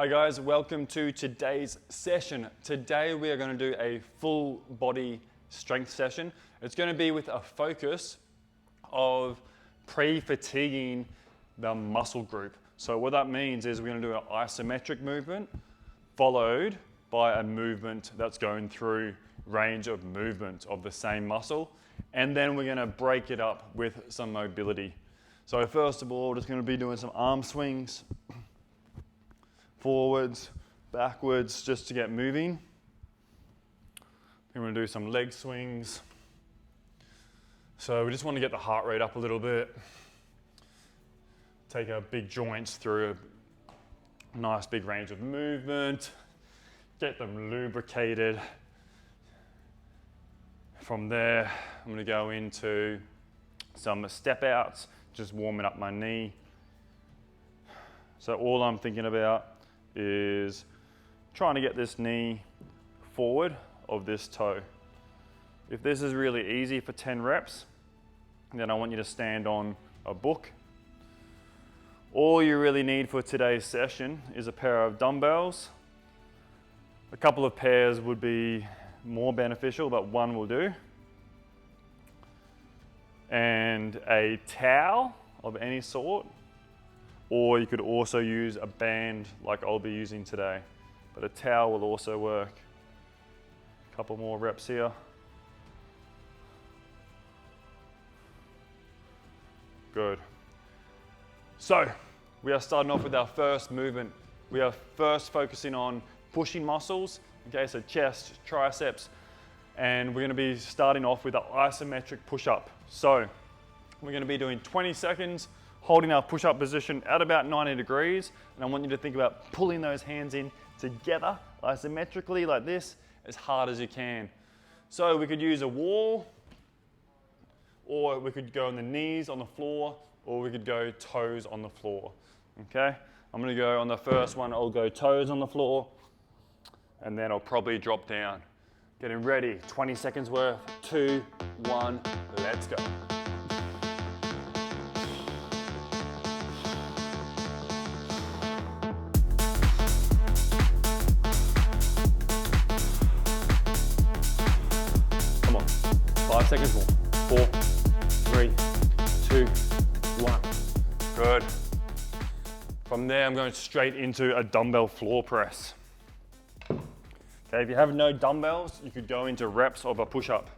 Hi guys, welcome to today's session. Today we are going to do a full body strength session. It's going to be with a focus of pre-fatiguing the muscle group. So what that means is we're going to do an isometric movement followed by a movement that's going through range of movement of the same muscle. And then we're going to break it up with some mobility. So first of all, we're just going to be doing some arm swings, forwards, backwards, just to get moving. Then we're going to do some leg swings. So we just want to get the heart rate up a little bit. Take our big joints through a nice big range of movement. Get them lubricated. From there, I'm going to go into some step outs, just warming up my knee. So all I'm thinking about is trying to get this knee forward of this toe. If this is really easy for 10 reps, then I want you to stand on a book. All you really need for today's session is a pair of dumbbells. A couple of pairs would be more beneficial, but one will do. And a towel of any sort. Or you could also use a band like I'll be using today. But a towel will also work. A couple more reps here. Good. So, we are starting off with our first movement. We are first focusing on pushing muscles. Okay, so chest, triceps. And we're going to be starting off with an isometric push-up. So, we're going to be doing 20 seconds. Holding our push-up position at about 90 degrees, and I want you to think about pulling those hands in together isometrically like this as hard as you can. So we could use a wall, or we could go on the knees on the floor, or we could go toes on the floor. Okay, I'm going to go on the first one. I'll go toes on the floor, and then I'll probably drop down. Getting ready, 20 seconds worth, 2, 1, let's go. Come on, 5 seconds more. 4, 3, 2, 1. Good. From there, I'm going straight into a dumbbell floor press. Okay, if you have no dumbbells, you could go into reps of a push-up.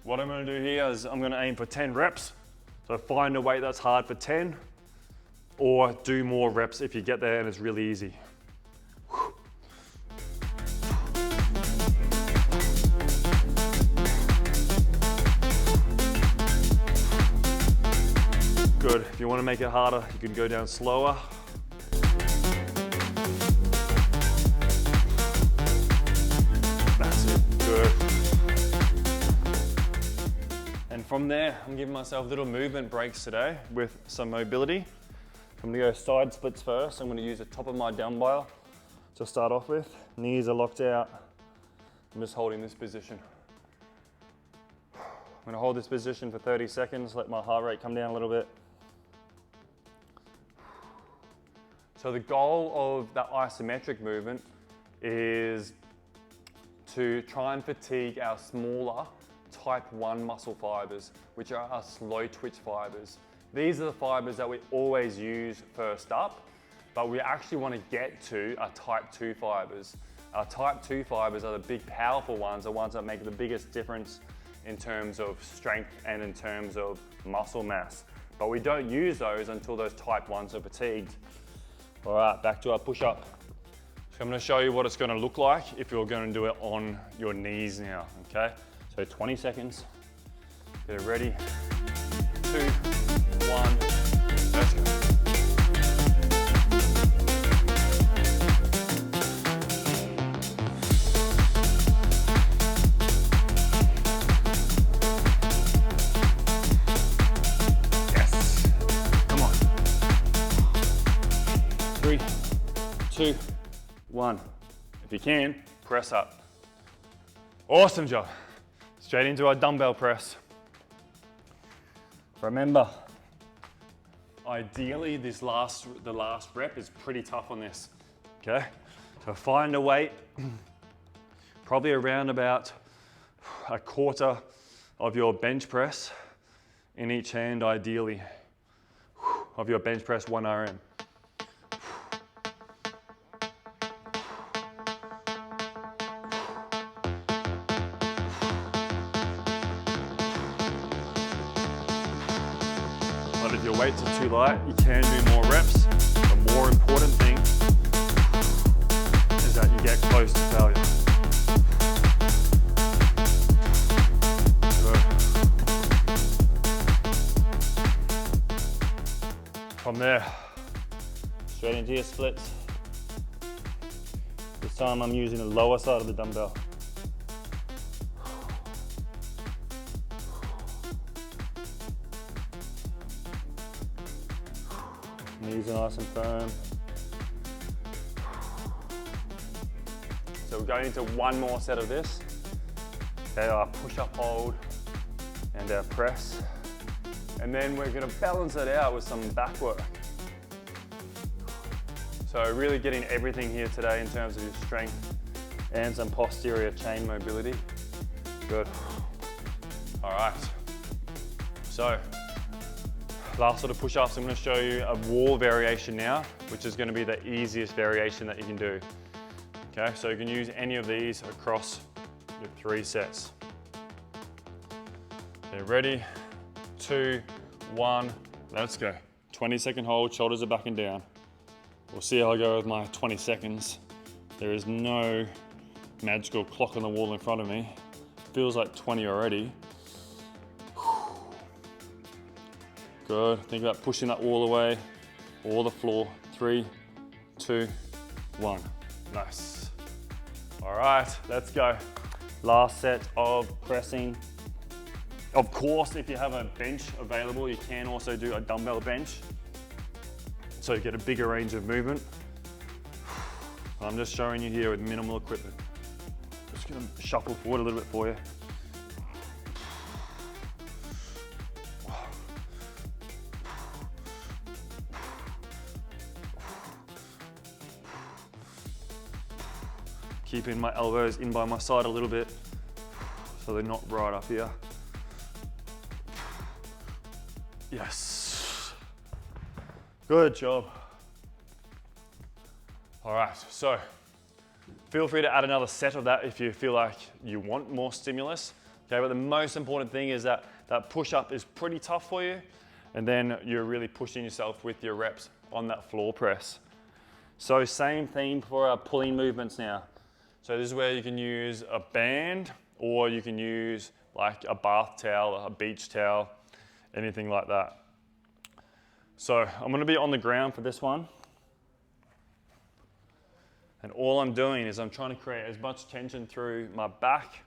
What I'm going to do here is I'm going to aim for 10 reps. So find a weight that's hard for 10, or do more reps if you get there and it's really easy. Good. If you want to make it harder, you can go down slower. That's it. Good. And from there, I'm giving myself little movement breaks today with some mobility. I'm going to go side splits first. I'm going to use the top of my dumbbell to start off with. Knees are locked out. I'm just holding this position. I'm going to hold this position for 30 seconds, let my heart rate come down a little bit. So the goal of that isometric movement is to try and fatigue our smaller type 1 muscle fibers, which are our slow twitch fibers. These are the fibers that we always use first up, but we actually want to get to our type 2 fibers. Our type 2 fibers are the big powerful ones, the ones that make the biggest difference in terms of strength and in terms of muscle mass. But we don't use those until those type 1s are fatigued. All right, back to our push-up. So I'm going to show you what it's going to look like if you're going to do it on your knees now, okay? So 20 seconds. Get it ready. 2, 1, let's go. Yes. Come on. 3, 2, 1. If you can, press up. Awesome job. Straight into our dumbbell press. Remember, ideally the last rep is pretty tough on this, okay? So find a weight, probably around about a quarter of your bench press in each hand, ideally, of your bench press 1 RM. But if your weights are too light, you can do more reps. The more important thing is that you get close to failure. From there, straight into your splits. This time I'm using the lower side of the dumbbell. Knees are nice and firm. So we're going into one more set of this. Okay, our push-up hold and our press. And then we're gonna balance it out with some back work. So really getting everything here today in terms of your strength and some posterior chain mobility. Good. All right. So, last sort of push-ups, I'm gonna show you a wall variation now, which is gonna be the easiest variation that you can do. Okay, so you can use any of these across your 3 sets. Okay, ready? 2, 1, let's go. 20-second hold, shoulders are back and down. We'll see how I go with my 20 seconds. There is no magical clock on the wall in front of me. Feels like 20 already. Good, think about pushing that wall away, or the floor. 3, 2, 1, nice. All right, let's go. Last set of pressing. Of course, if you have a bench available, you can also do a dumbbell bench. So you get a bigger range of movement. I'm just showing you here with minimal equipment. Just gonna shuffle forward a little bit for you. Keeping my elbows in by my side a little bit so they're not right up here. Yes. Good job. All right, so feel free to add another set of that if you feel like you want more stimulus. Okay, but the most important thing is that that push-up is pretty tough for you, and then you're really pushing yourself with your reps on that floor press. So same theme for our pulling movements now. So this is where you can use a band, or you can use like a bath towel, a beach towel, anything like that. So I'm gonna be on the ground for this one. And all I'm doing is I'm trying to create as much tension through my back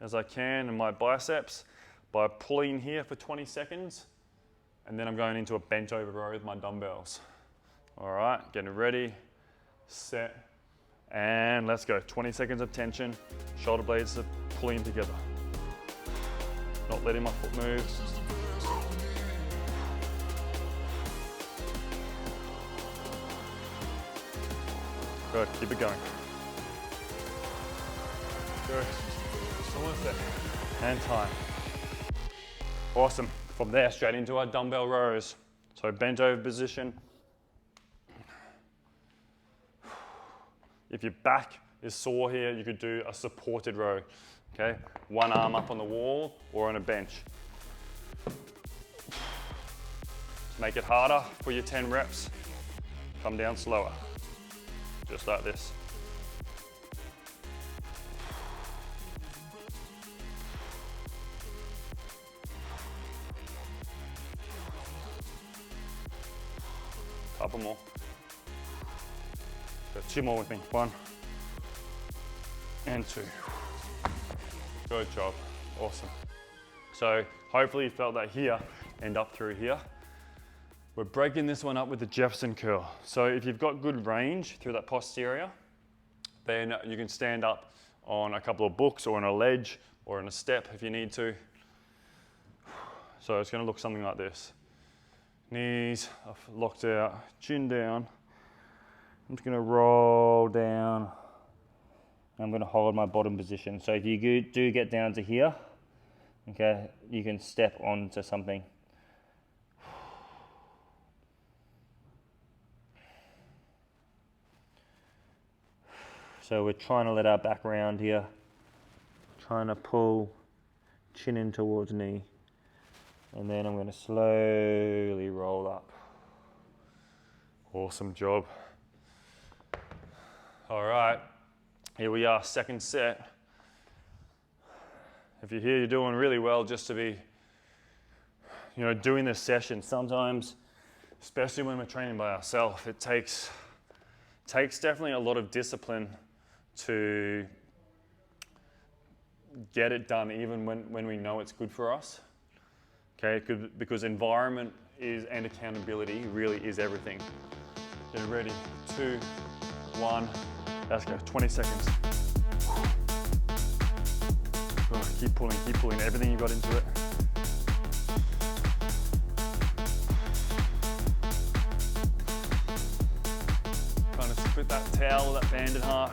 as I can and my biceps by pulling here for 20 seconds. And then I'm going into a bent over row with my dumbbells. All right, getting ready, set, and let's go. 20 seconds of tension, shoulder blades are pulling together. Not letting my foot move. Good, keep it going. Good, almost there. And time. Awesome, from there straight into our dumbbell rows. So bent over position. If your back is sore here, you could do a supported row, okay? One arm up on the wall or on a bench. To make it harder for your 10 reps, come down slower, just like this. Couple more. Got 2 more with me. 1 and 2. Good job. Awesome. So hopefully you felt that here and up through here. We're breaking this one up with the Jefferson curl. So if you've got good range through that posterior, then you can stand up on a couple of books or on a ledge or on a step if you need to. So it's going to look something like this. Knees are locked out, chin down. I'm just gonna roll down. I'm gonna hold my bottom position. So if you do get down to here, okay, you can step onto something. So we're trying to let our back round here. Trying to pull chin in towards knee. And then I'm gonna slowly roll up. Awesome job. All right, here we are, second set. If you're here, you're doing really well just to be, doing this session. Sometimes, especially when we're training by ourselves, it takes definitely a lot of discipline to get it done, even when we know it's good for us. Okay, because environment and accountability really is everything. Get ready, 2, 1, let's go, 20 seconds. Oh, keep pulling, everything you got into it. Trying to split that towel or that band in half.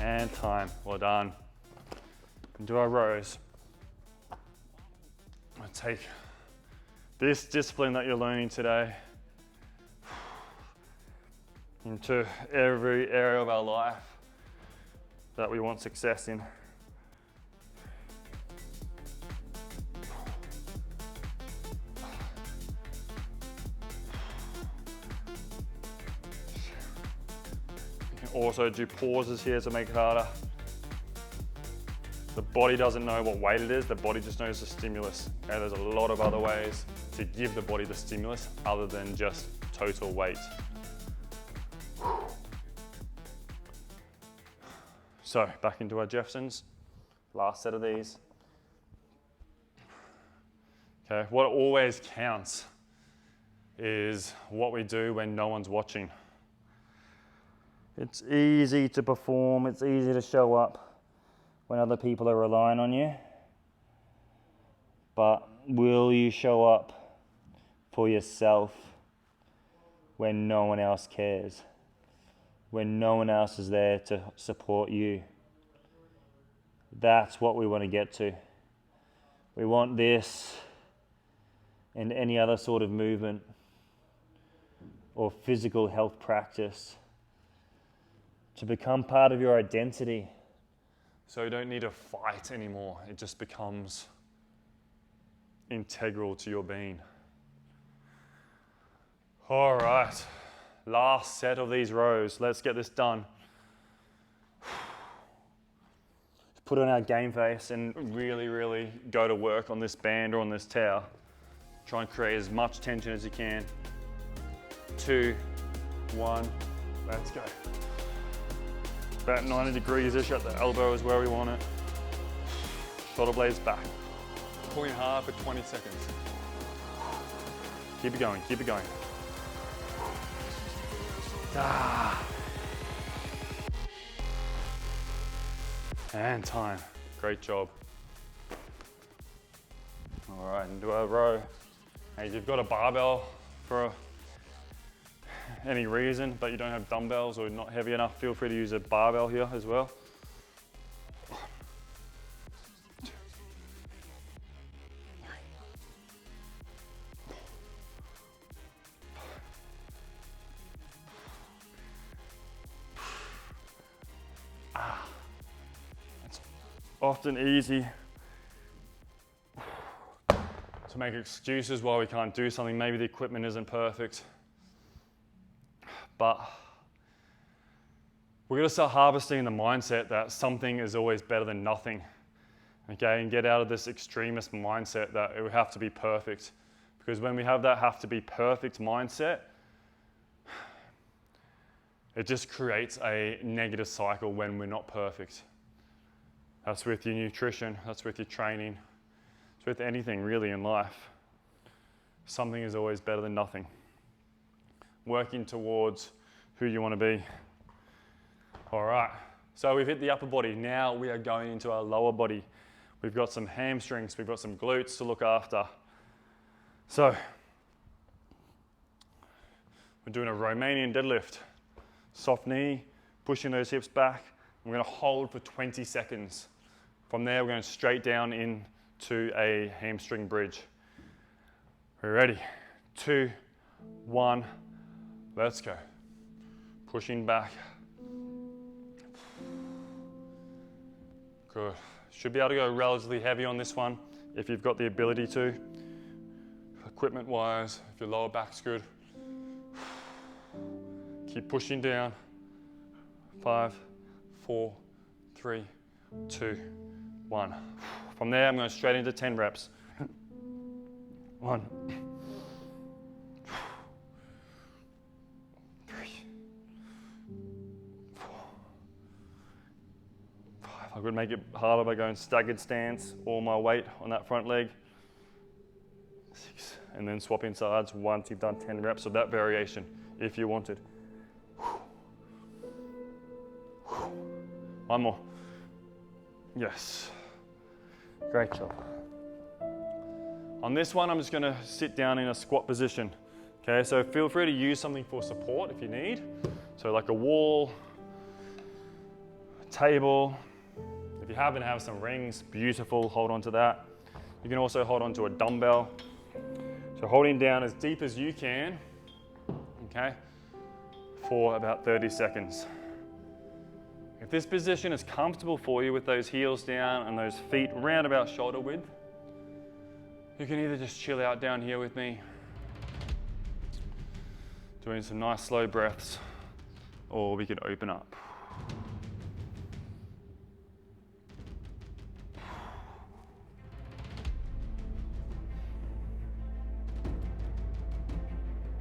And time, well done. And do our rows. I take this discipline that you're learning today into every area of our life that we want success in. You can also do pauses here to make it harder. The body doesn't know what weight it is, the body just knows the stimulus. Okay, there's a lot of other ways to give the body the stimulus other than just total weight. So back into our Jeffersons, last set of these. Okay, what always counts is what we do when no one's watching. It's easy to perform, it's easy to show up when other people are relying on you. But will you show up for yourself when no one else cares? When no one else is there to support you? That's what we want to get to. We want this and any other sort of movement or physical health practice to become part of your identity. So you don't need to fight anymore. It just becomes integral to your being. All right, last set of these rows. Let's get this done. Put on our game face and really, really go to work on this band or on this towel. Try and create as much tension as you can. 2, 1, let's go. About 90 degrees-ish at the elbow is where we want it. Shoulder blades back. Pulling hard for 20 seconds. Keep it going, keep it going. And time, great job. All right, and do a row. Hey, if you've got a barbell for any reason, but you don't have dumbbells or not heavy enough, feel free to use a barbell here as well. It's often easy to make excuses why we can't do something. Maybe the equipment isn't perfect. But we're going to start harvesting the mindset that something is always better than nothing, okay? And get out of this extremist mindset that it would have to be perfect. Because when we have that have to be perfect mindset, it just creates a negative cycle when we're not perfect. That's with your nutrition, that's with your training, it's with anything really in life. Something is always better than nothing. Working towards who you want to be. All right, so we've hit the upper body. Now we are going into our lower body. We've got some hamstrings, we've got some glutes to look after. So, we're doing a Romanian deadlift. Soft knee, pushing those hips back. We're going to hold for 20 seconds. From there, we're going straight down into a hamstring bridge. We're ready. 2, 1, let's go. Pushing back. Good. Should be able to go relatively heavy on this one if you've got the ability to. Equipment wise, if your lower back's good. Keep pushing down. 5, 4, 3, 2, 1. From there, I'm going straight into 10 reps. 1, 3, 4, 5. I could make it harder by going staggered stance, all my weight on that front leg. 6, and then swapping sides once you've done 10 reps of that variation, if you wanted. One more. Yes. Great job. On this one, I'm just going to sit down in a squat position. Okay, so feel free to use something for support if you need. So like a wall, a table. If you happen to have some rings, beautiful, hold on to that. You can also hold on to a dumbbell. So holding down as deep as you can, okay, for about 30 seconds. If this position is comfortable for you with those heels down and those feet round about shoulder width, you can either just chill out down here with me, doing some nice slow breaths, or we could open up.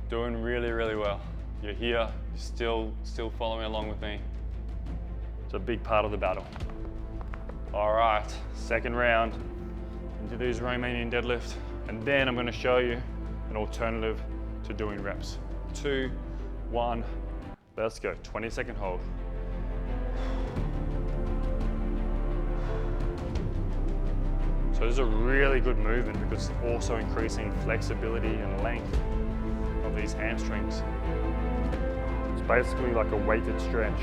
Doing really, really well. You're here, still following along with me. It's a big part of the battle. All right, second round into these Romanian deadlift, and then I'm going to show you an alternative to doing reps. 2, 1, let's go. 20-second hold. So this is a really good movement because it's also increasing flexibility and length of these hamstrings. It's basically like a weighted stretch.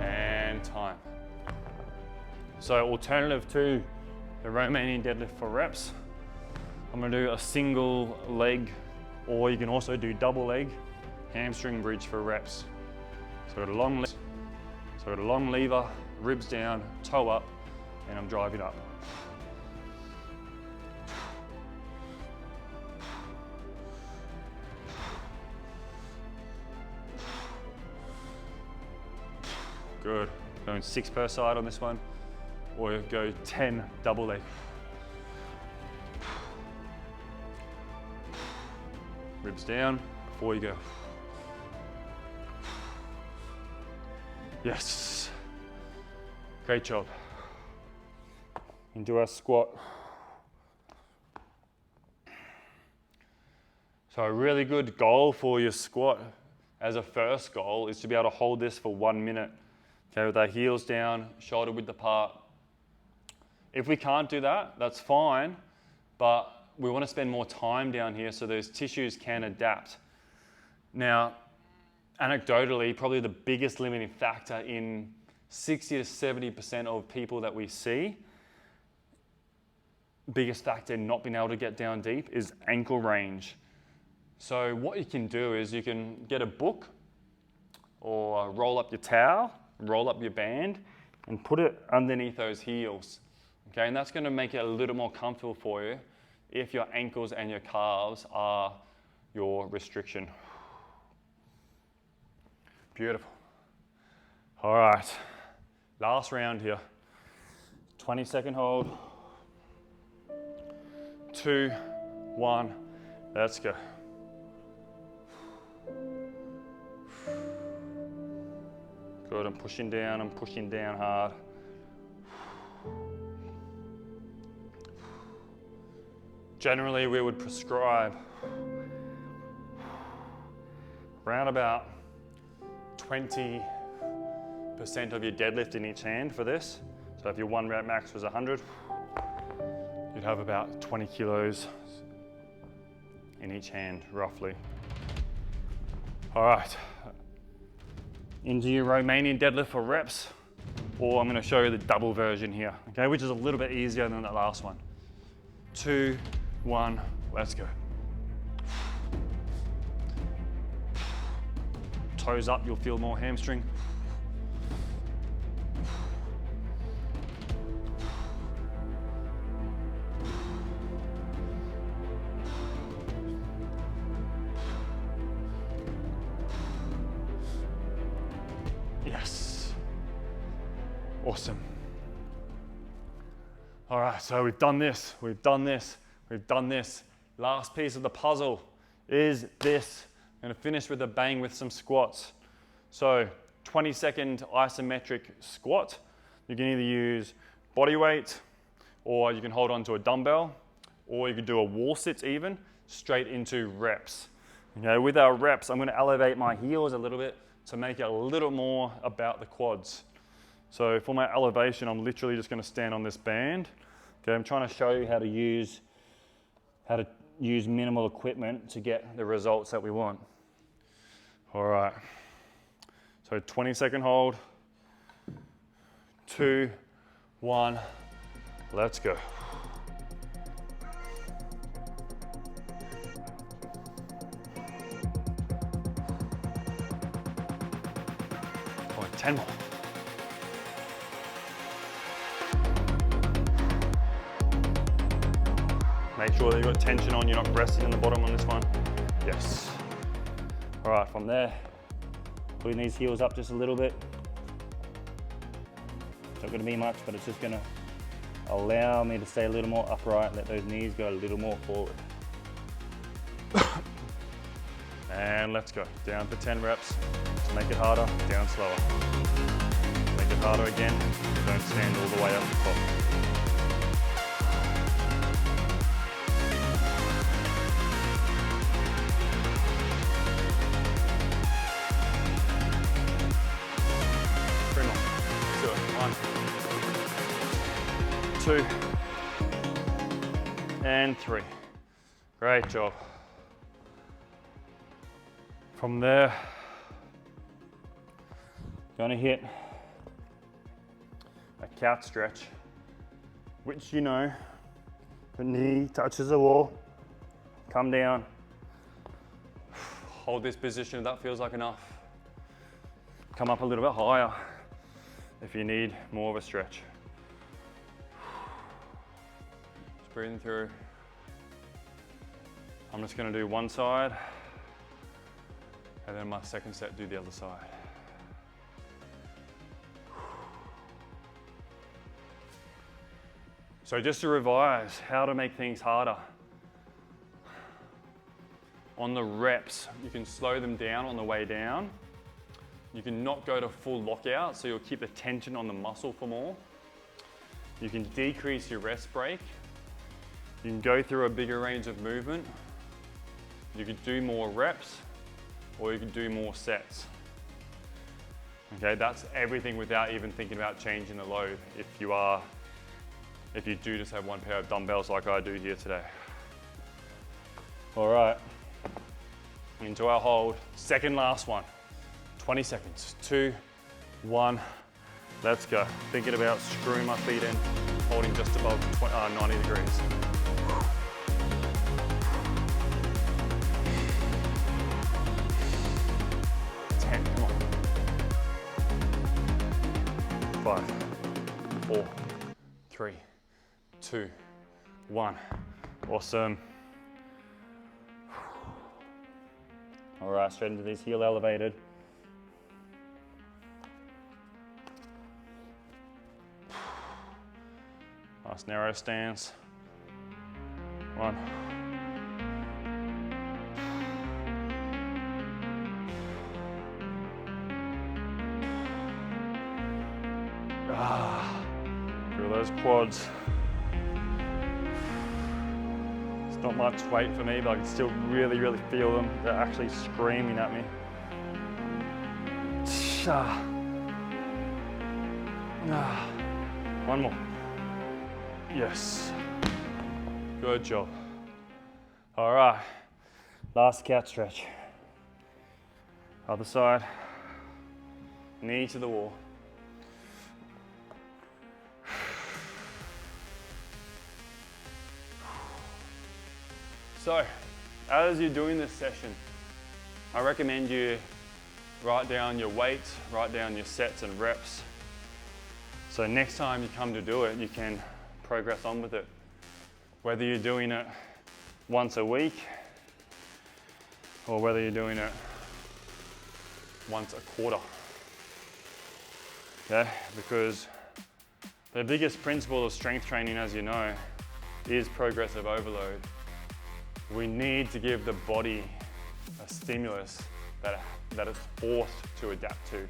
And time. So alternative to the Romanian deadlift for reps, I'm going to do a single leg, or you can also do double leg hamstring bridge for reps. So a long lever, ribs down, toe up, and I'm driving up. Good. Going 6 per side on this one, or go 10 double leg. Ribs down before you go. Yes. Great job. Into our squat. So a really good goal for your squat as a first goal is to be able to hold this for 1 minute. Okay, with our heels down, shoulder width apart. If we can't do that, that's fine, but we want to spend more time down here so those tissues can adapt. Now, anecdotally, probably the biggest limiting factor in 60 to 70% of people that we see, biggest factor in not being able to get down deep is ankle range. So what you can do is you can get a book or roll up your towel, roll up your band, and put it underneath those heels. Okay, and that's going to make it a little more comfortable for you if your ankles and your calves are your restriction. Beautiful. All right, last round here. 20-second hold. 2, 1, let's go. Good, I'm pushing down hard. Generally, we would prescribe around about 20% of your deadlift in each hand for this. So if your 1 rep max was 100, you'd have about 20 kilos in each hand, roughly. All right, into your Romanian deadlift for reps, or I'm gonna show you the double version here, okay, which is a little bit easier than that last one. 2, 1, let's go. Toes up, you'll feel more hamstring. Yes. Awesome. All right, so we've done this, we've done this, we've done this. Last piece of the puzzle is this. I'm gonna finish with a bang with some squats. So 20-second isometric squat. You can either use body weight, or you can hold on to a dumbbell, or you could do a wall sit even, straight into reps. Okay, with our reps, I'm gonna elevate my heels a little bit to make it a little more about the quads. So for my elevation, I'm literally just gonna stand on this band. Okay, I'm trying to show you how to use minimal equipment to get the results that we want. All right, so 20-second hold, 2, 1, let's go. Come on, 10 more. Make sure that you've got tension on, you're not resting in the bottom on this one. Yes. All right, from there, putting these heels up just a little bit. Not gonna be much, but it's just gonna allow me to stay a little more upright, let those knees go a little more forward. And let's go, down for 10 reps. To make it harder, down slower. Make it harder again, don't stand all the way up the top. Two and 3. Great job. From there, gonna hit a couch stretch, which you know, the knee touches the wall, come down. Hold this position if that feels like enough. Come up a little bit higher if you need more of a stretch. Just breathing through. I'm just gonna do one side, and then my second set, do the other side. So just to revise how to make things harder. On the reps, you can slow them down on the way down. You can not go to full lockout, so you'll keep the tension on the muscle for more. You can decrease your rest break. You can go through a bigger range of movement. You could do more reps, or you can do more sets. Okay, that's everything without even thinking about changing the load if you do just have one pair of dumbbells like I do here today. All right, into our hold, second last one. 20 seconds, 2, 1, let's go. Thinking about screwing my feet in, holding just above 90 degrees. Come on. 5, 4, 3, 2, 1. Awesome. All right, straight into these, heel elevated. Nice narrow stance. 1. Feel those quads. It's not much weight for me, but I can still really feel them. They're actually screaming at me. One more. Yes. Good job. All right. Last couch stretch. Other side. Knee to the wall. So, as you're doing this session, I recommend you write down your weights, write down your sets and reps. So next time you come to do it, you can progress on with it. Whether you're doing it once a week or whether you're doing it once a quarter. Okay, because the biggest principle of strength training, as you know, is progressive overload. We need to give the body a stimulus that it's forced to adapt to.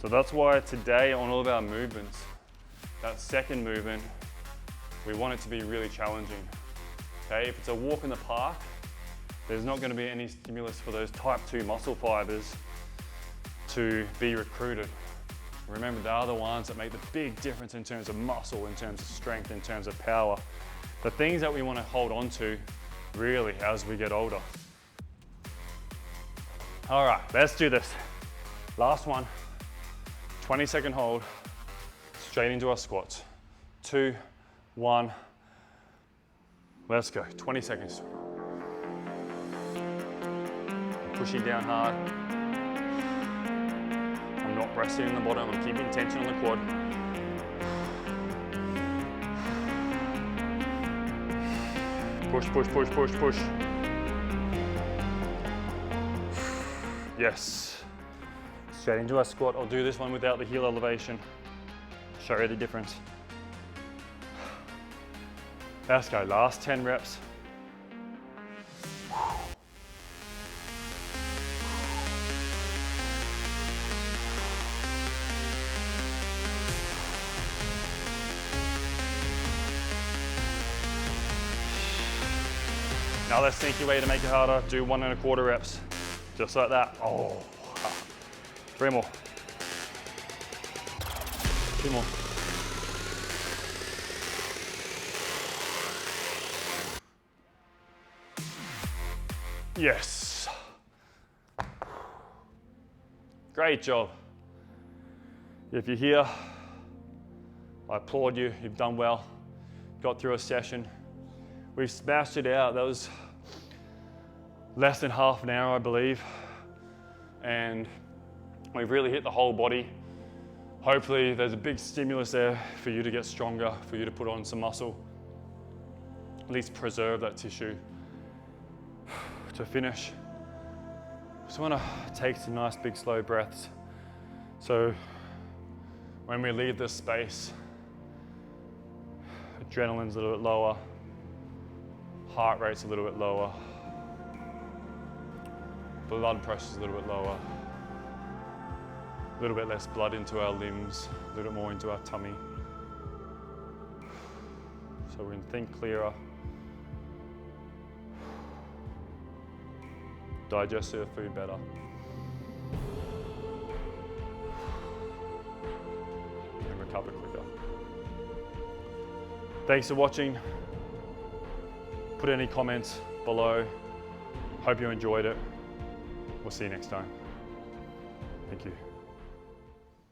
So that's why today on all of our movements, that second movement, we want it to be really challenging. Okay, if it's a walk in the park, there's not going to be any stimulus for those type 2 muscle fibers to be recruited. Remember, they are the ones that make the big difference in terms of muscle, in terms of strength, in terms of power. The things that we want to hold on to really as we get older. All right, let's do this. Last one, 20-second hold, straight into our squats. 2, 1, let's go, 20 seconds. Pushing down hard. I'm not pressing in the bottom, I'm keeping tension on the quad. Push, push, push, push, push. Yes. Straight into our squat. I'll do this one without the heel elevation. Show you the difference. Let's go, last 10 reps. Another sneaky way to make it harder, do 1 1/4 reps. Just like that. Oh, 3 more. 2 more. Yes. Great job. If you're here, I applaud you. You've done well. Got through a session. We've smashed it out. That was less than half an hour, I believe. And we've really hit the whole body. Hopefully there's a big stimulus there for you to get stronger, for you to put on some muscle, at least preserve that tissue. To finish, just want to take some nice big slow breaths. So when we leave this space, adrenaline's a little bit lower, heart rate's a little bit lower, blood pressure's a little bit lower, a little bit less blood into our limbs, a little bit more into our tummy. So we can think clearer, digest our food better. And recover quicker. Thanks for watching. Put any comments below. Hope you enjoyed it. We'll see you next time. Thank you.